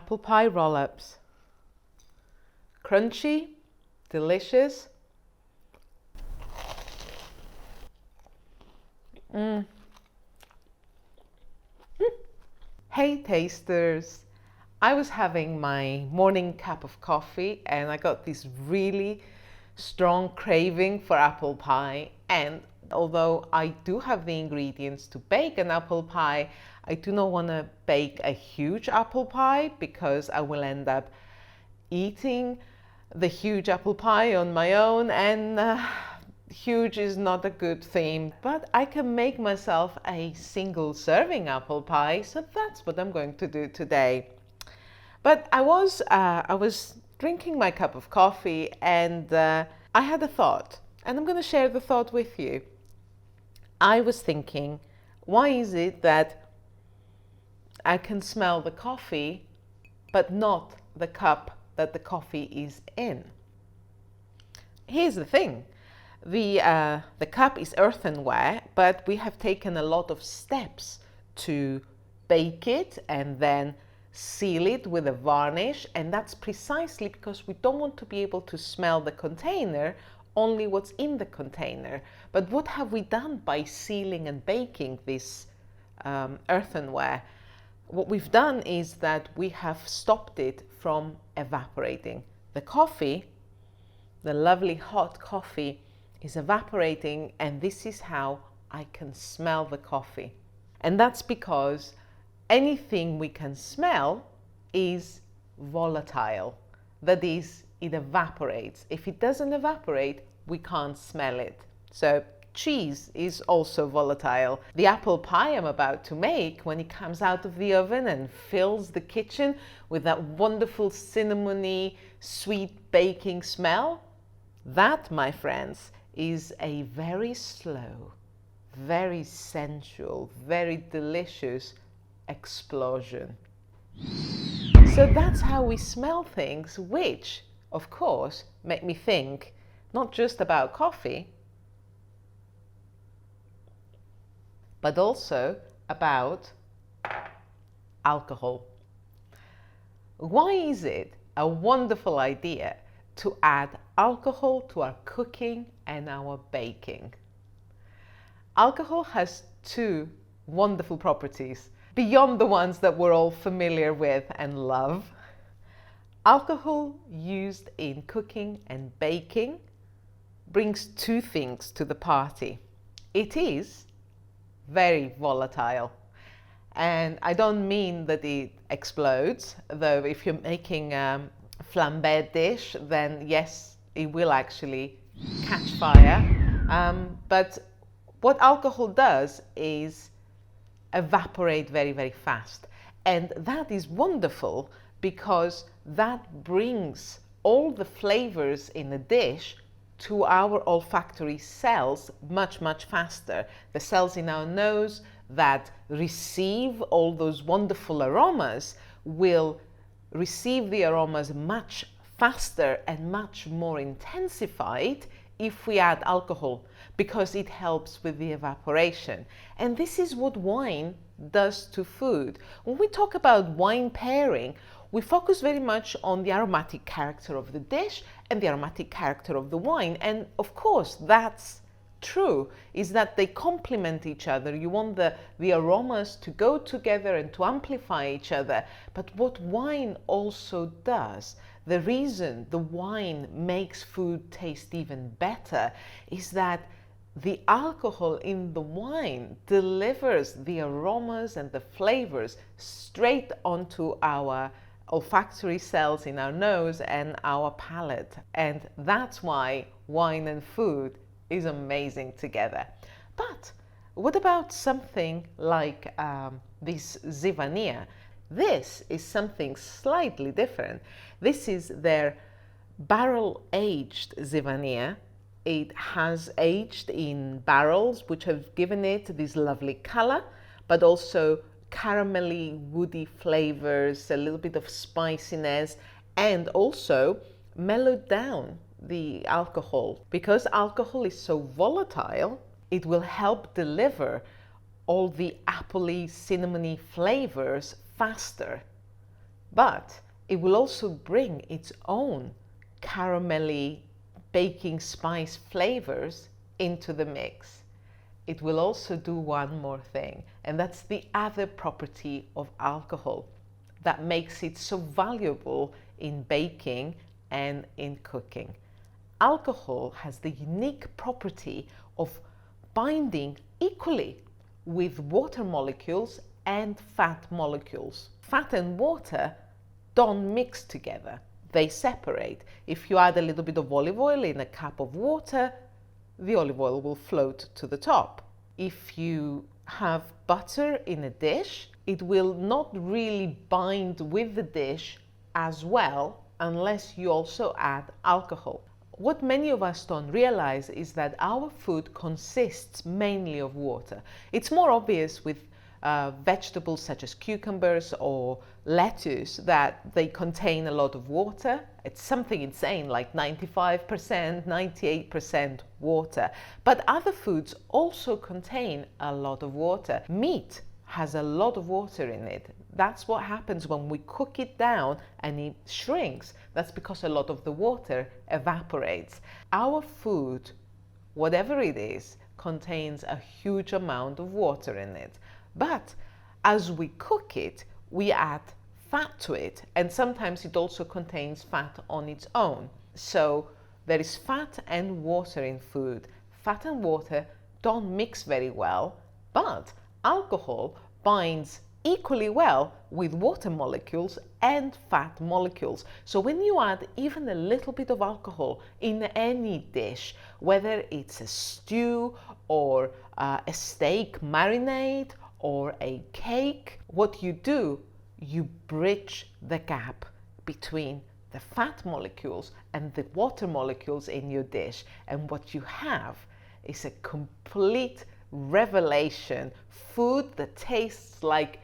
apple pie roll-ups. Crunchy, delicious. Hey tasters, I was having my morning cup of coffee and I got this really strong craving for apple pie, and although I do have the ingredients to bake an apple pie, I do not want to bake a huge apple pie because I will end up eating the huge apple pie on my own, and huge is not a good theme. But I can make myself a single serving apple pie, so that's what I'm going to do today. But I was drinking my cup of coffee and I had a thought, and I'm going to share the thought with you. I was thinking, why is it that I can smell the coffee but not the cup that the coffee is in? Here's the thing. The cup is earthenware, but we have taken a lot of steps to bake it and then seal it with a varnish, and that's precisely because we don't want to be able to smell the container, only what's in the container. But what have we done by sealing and baking this earthenware? What we've done is that we have stopped it from evaporating. The coffee, the lovely hot coffee, is evaporating, and this is how I can smell the coffee. And that's because anything we can smell is volatile. That is, it evaporates. If it doesn't evaporate, we can't smell it. So cheese is also volatile. The apple pie I'm about to make, when it comes out of the oven and fills the kitchen with that wonderful cinnamony, sweet baking smell, that, my friends, is a very slow, very sensual, very delicious explosion. So that's how we smell things, which, of course, make me think not just about coffee, but also about alcohol. Why is it a wonderful idea to add alcohol to our cooking and our baking? Alcohol has two wonderful properties beyond the ones that we're all familiar with and love. Alcohol used in cooking and baking brings two things to the party. It is very volatile. And I don't mean that it explodes, though if you're making a flambé dish, then yes, it will actually catch fire. But what alcohol does is evaporate very, very fast. And that is wonderful because that brings all the flavors in a dish to our olfactory cells much, much faster. The cells in our nose that receive all those wonderful aromas will receive the aromas much faster and much more intensified if we add alcohol, because it helps with the evaporation. And this is what wine does to food. When we talk about wine pairing, we focus very much on the aromatic character of the dish and the aromatic character of the wine. And of course, that's true, is that they complement each other. You want the aromas to go together and to amplify each other. But what wine also does, the reason the wine makes food taste even better, is that the alcohol in the wine delivers the aromas and the flavors straight onto our olfactory cells in our nose and our palate. And that's why wine and food is amazing together. But what about something like this Zivania? This is something slightly different. This is their barrel-aged Zivania. It has aged in barrels, which have given it this lovely color, but also caramelly, woody flavors, a little bit of spiciness, and also mellowed down the alcohol. Because alcohol is so volatile, it will help deliver all the appley, cinnamony flavors faster but it will also bring its own caramelly baking spice flavors into the mix. It will also do one more thing, and that's the other property of alcohol that makes it so valuable in baking and in cooking. Alcohol has the unique property of binding equally with water molecules and fat molecules. Fat and water don't mix together, they separate. If you add a little bit of olive oil in a cup of water, the olive oil will float to the top. If you have butter in a dish, it will not really bind with the dish as well unless you also add alcohol. What many of us don't realize is that our food consists mainly of water. It's more obvious with vegetables such as cucumbers or lettuce that they contain a lot of water. It's something insane, like 95%, 98% water. But other foods also contain a lot of water. Meat has a lot of water in it. That's what happens when we cook it down and it shrinks. That's because a lot of the water evaporates. Our food, whatever it is, contains a huge amount of water in it. But as we cook it, we add fat to it, and sometimes it also contains fat on its own. So there is fat and water in food. Fat and water don't mix very well, but alcohol binds equally well with water molecules and fat molecules. So when you add even a little bit of alcohol in any dish, whether it's a stew or a steak marinade or a cake, what you do, you bridge the gap between the fat molecules and the water molecules in your dish. And what you have is a complete revelation, food that tastes like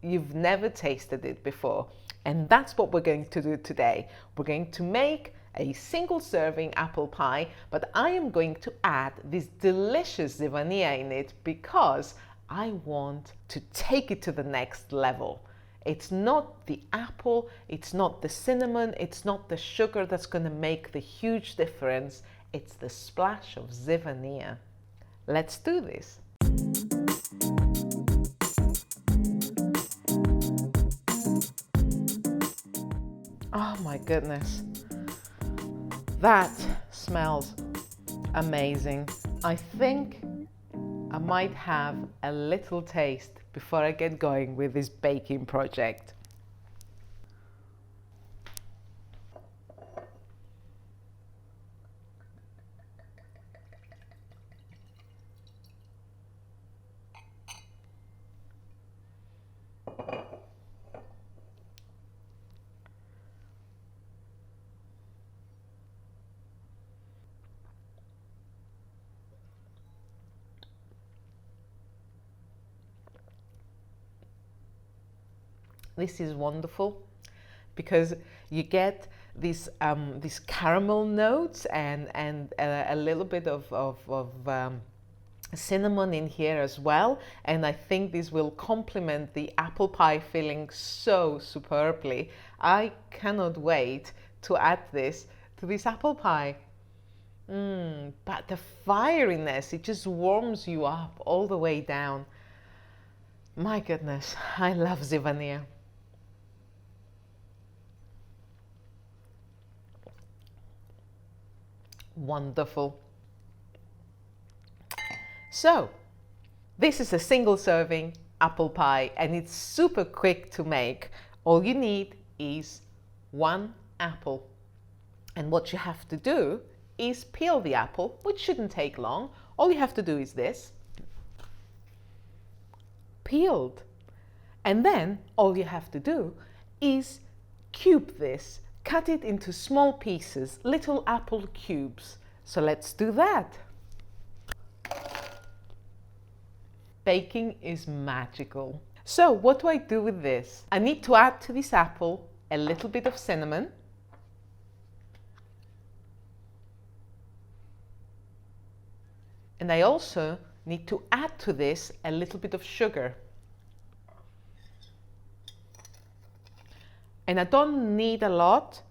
you've never tasted it before. And that's what we're going to do today. We're going to make a single serving apple pie, but I am going to add this delicious Zivania in it because I want to take it to the next level. It's not the apple, it's not the cinnamon, it's not the sugar that's going to make the huge difference. It's the splash of Zivania. Let's do this. Oh my goodness. That smells amazing. I think I might have a little taste before I get going with this baking project. This is wonderful because you get these caramel notes and a little bit of cinnamon in here as well, and I think this will complement the apple pie filling so superbly. I cannot wait to add this to this apple pie. But the fieriness, it just warms you up all the way down. My goodness, I love Zivania. Wonderful. So, this is a single serving apple pie and it's super quick to make. All you need is one apple. And what you have to do is peel the apple, which shouldn't take long. All you have to do is this. Peeled. And then all you have to do is cube this. Cut it into small pieces, little apple cubes. So let's do that. Baking is magical. So what do I do with this? I need to add to this apple a little bit of cinnamon. And I also need to add to this a little bit of sugar. And I don't need a lot.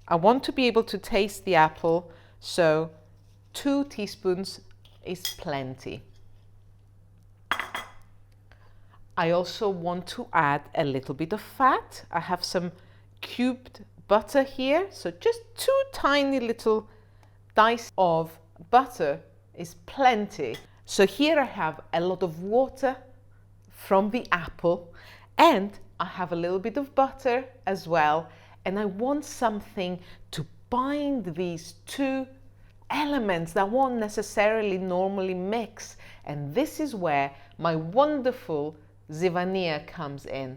I want to be able to taste the apple, so 2 teaspoons is plenty. I also want to add a little bit of fat. I have some cubed butter here, so just 2 tiny little dice of butter is plenty. So here I have a lot of water from the apple, and I have a little bit of butter as well, and I want something to bind these 2 elements that won't necessarily normally mix, and this is where my wonderful Zivania comes in.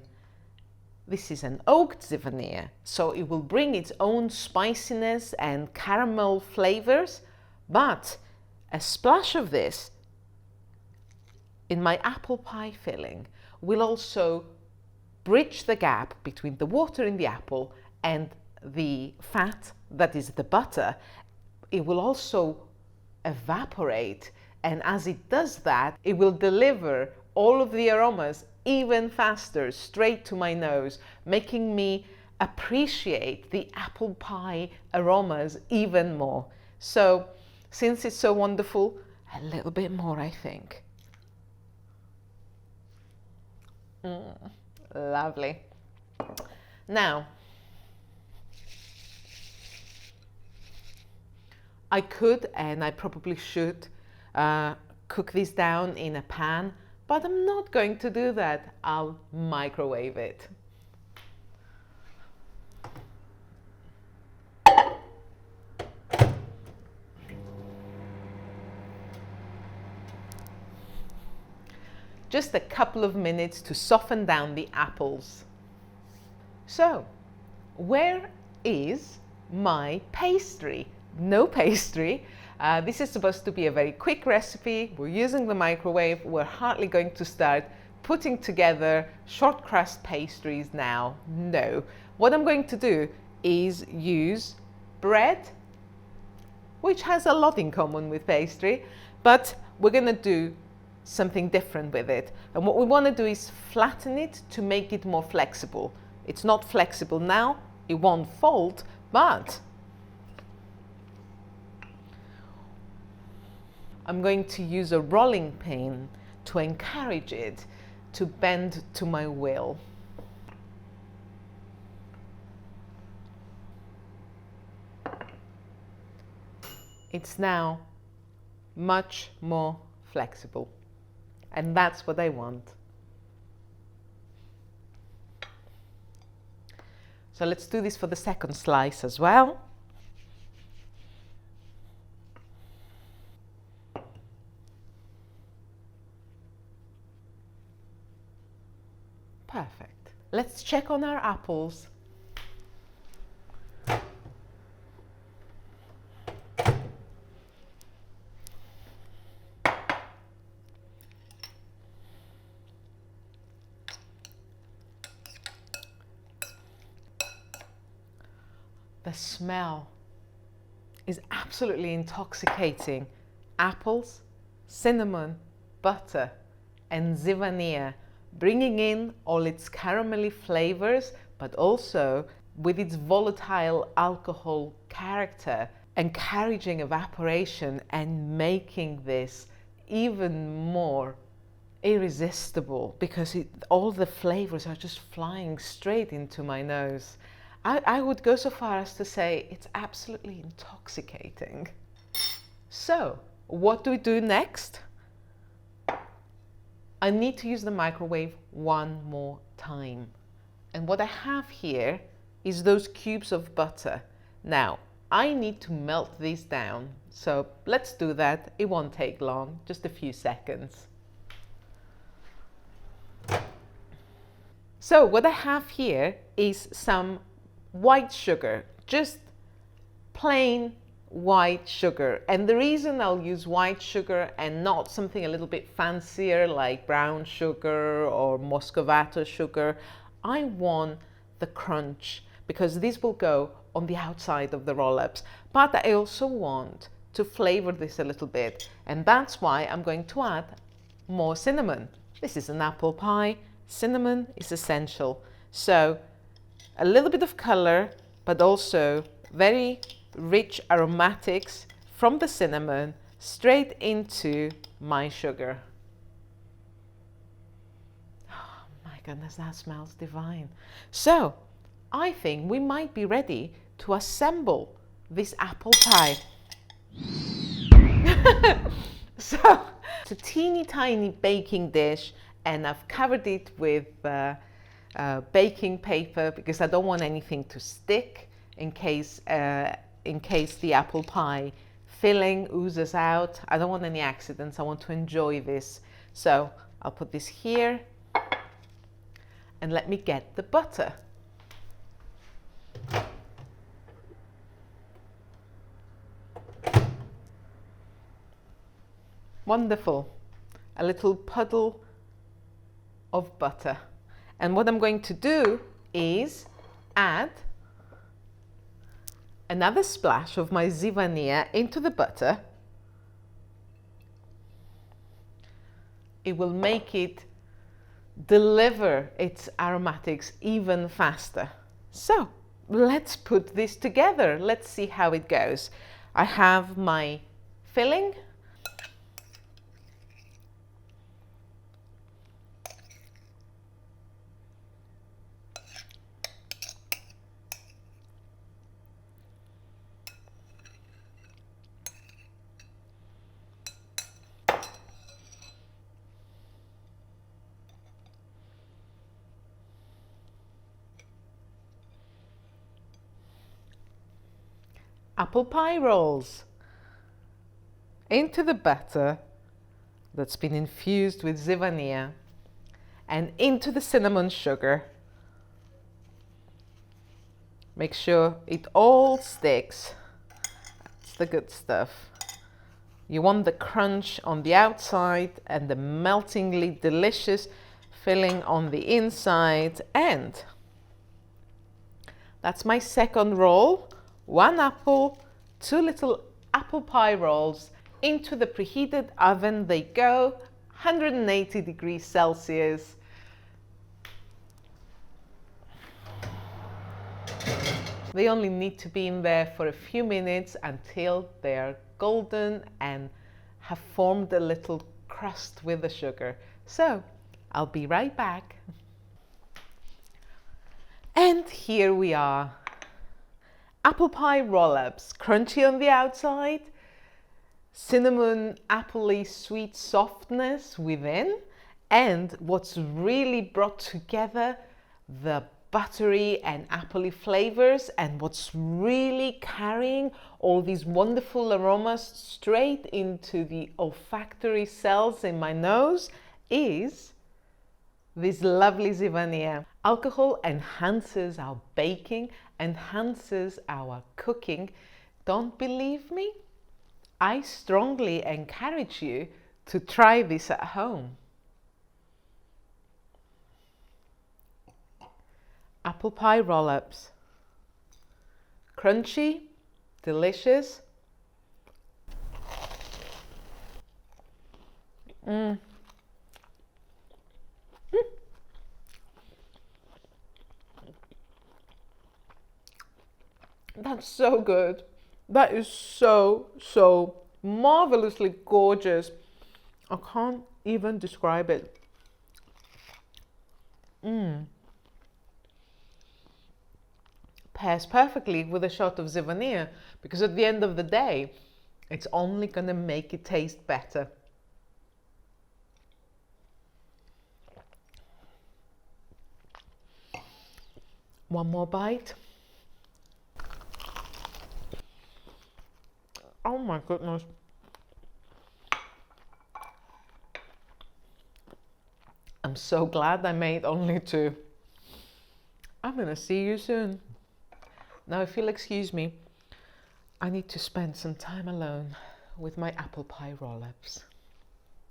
This is an oaked Zivania, so it will bring its own spiciness and caramel flavors, but a splash of this in my apple pie filling will also bridge the gap between the water in the apple and the fat that is the butter. It will also evaporate, and as it does that, it will deliver all of the aromas even faster straight to my nose, making me appreciate the apple pie aromas even more. So since it's so wonderful, a little bit more, I think. Lovely. Now, I could, and I probably should, cook this down in a pan, but I'm not going to do that. I'll microwave it. Just a couple of minutes to soften down the apples. So, where is my pastry? No pastry. This is supposed to be a very quick recipe. We're using the microwave. We're hardly going to start putting together short crust pastries now. No. What I'm going to do is use bread, which has a lot in common with pastry, but we're going to do something different with it. And what we want to do is flatten it to make it more flexible. It's not flexible now, it won't fold, but I'm going to use a rolling pin to encourage it to bend to my will. It's now much more flexible, and that's what I want. So let's do this for the second slice as well. Perfect. Let's check on our apples. The smell is absolutely intoxicating. Apples, cinnamon, butter, and Zivania, bringing in all its caramelly flavors, but also with its volatile alcohol character, encouraging evaporation and making this even more irresistible, because all the flavors are just flying straight into my nose. I would go so far as to say it's absolutely intoxicating. So, what do we do next? I need to use the microwave one more time. And what I have here is those cubes of butter. Now, I need to melt these down. So let's do that. It won't take long, just a few seconds. So what I have here is some white sugar, just plain white sugar. And the reason I'll use white sugar and not something a little bit fancier like brown sugar or muscovado sugar, I want the crunch, because this will go on the outside of the roll-ups. But I also want to flavor this a little bit, and that's why I'm going to add more cinnamon. This is an apple pie. Cinnamon is essential. So a little bit of color, but also very rich aromatics from the cinnamon straight into my sugar. Oh my goodness, that smells divine. So I think we might be ready to assemble this apple pie. So it's a teeny tiny baking dish, and I've covered it with baking paper because I don't want anything to stick in case the apple pie filling oozes out. I don't want any accidents. I want to enjoy this. So I'll put this here and let me get the butter. Wonderful. A little puddle of butter. And what I'm going to do is add another splash of my Zivania into the butter. It will make it deliver its aromatics even faster. So let's put this together. Let's see how it goes. I have my filling. Apple pie rolls into the batter that's been infused with Zivania and into the cinnamon sugar. Make sure it all sticks. That's the good stuff. You want the crunch on the outside and the meltingly delicious filling on the inside. And that's my second roll. 1 apple, 2 little apple pie rolls. Into the preheated oven they go, 180 degrees Celsius. They only need to be in there for a few minutes until they're golden and have formed a little crust with the sugar. So I'll be right back. And here we are. Apple pie roll-ups, crunchy on the outside, cinnamon appley sweet softness within, and what's really brought together the buttery and appley flavors, and what's really carrying all these wonderful aromas straight into the olfactory cells in my nose is this lovely Zivania. Alcohol enhances our baking, enhances our cooking. Don't believe me? I strongly encourage you to try this at home. Apple pie roll-ups. Crunchy, delicious. That's so good. That is so marvelously gorgeous. I can't even describe it. Pairs perfectly with a shot of Zivania, because at the end of the day, it's only going to make it taste better. One more bite. Oh my goodness. I'm so glad I made only 2. I'm gonna see you soon. Now, if you'll excuse me, I need to spend some time alone with my apple pie roll-ups.